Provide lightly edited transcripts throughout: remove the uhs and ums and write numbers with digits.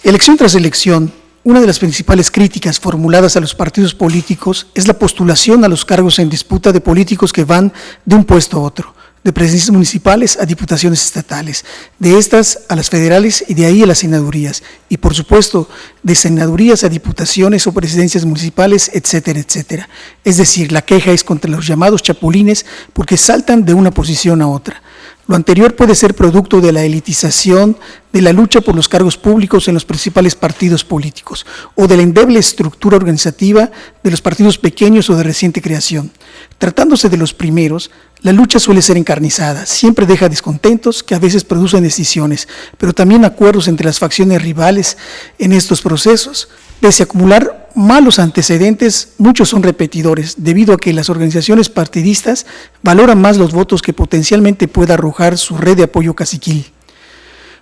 Elección tras elección, una de las principales críticas formuladas a los partidos políticos es la postulación a los cargos en disputa de políticos que van de un puesto a otro, de presidencias municipales a diputaciones estatales, de estas a las federales y de ahí a las senadurías, y por supuesto de senadurías a diputaciones o presidencias municipales, etcétera, etcétera. Es decir, la queja es contra los llamados chapulines porque saltan de una posición a otra. Lo anterior puede ser producto de la elitización de la lucha por los cargos públicos en los principales partidos políticos o de la endeble estructura organizativa de los partidos pequeños o de reciente creación. Tratándose de los primeros, la lucha suele ser encarnizada, siempre deja descontentos que a veces producen decisiones, pero también acuerdos entre las facciones rivales en estos procesos. Pese a acumular malos antecedentes, muchos son repetidores, debido a que las organizaciones partidistas valoran más los votos que potencialmente pueda arrojar su red de apoyo caciquil.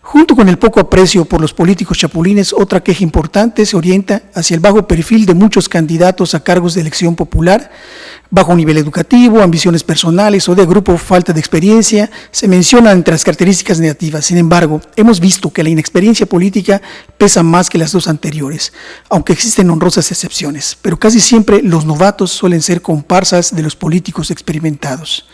Junto con el poco aprecio por los políticos chapulines, otra queja importante se orienta hacia el bajo perfil de muchos candidatos a cargos de elección popular, bajo nivel educativo, ambiciones personales o de grupo falta de experiencia, se mencionan entre las características negativas. Sin embargo, hemos visto que la inexperiencia política pesa más que las dos anteriores, aunque existen honrosas excepciones, pero casi siempre los novatos suelen ser comparsas de los políticos experimentados.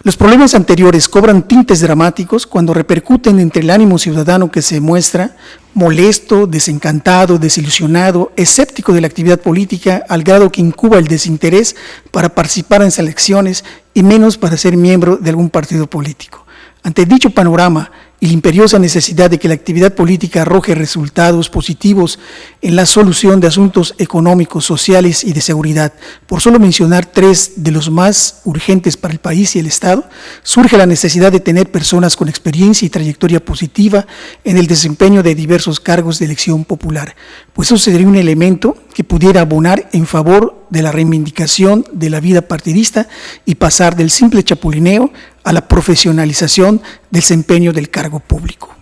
Los problemas anteriores cobran tintes dramáticos cuando repercuten entre el ánimo ciudadano que se muestra molesto, desencantado, desilusionado, escéptico de la actividad política al grado que incuba el desinterés para participar en las elecciones y menos para ser miembro de algún partido político. Ante dicho panorama y la imperiosa necesidad de que la actividad política arroje resultados positivos en la solución de asuntos económicos, sociales y de seguridad, por solo mencionar tres de los más urgentes para el país y el Estado, surge la necesidad de tener personas con experiencia y trayectoria positiva en el desempeño de diversos cargos de elección popular, pues eso sería un elemento que pudiera abonar en favor de la reivindicación de la vida partidista y pasar del simple chapulineo a la profesionalización del desempeño del cargo público.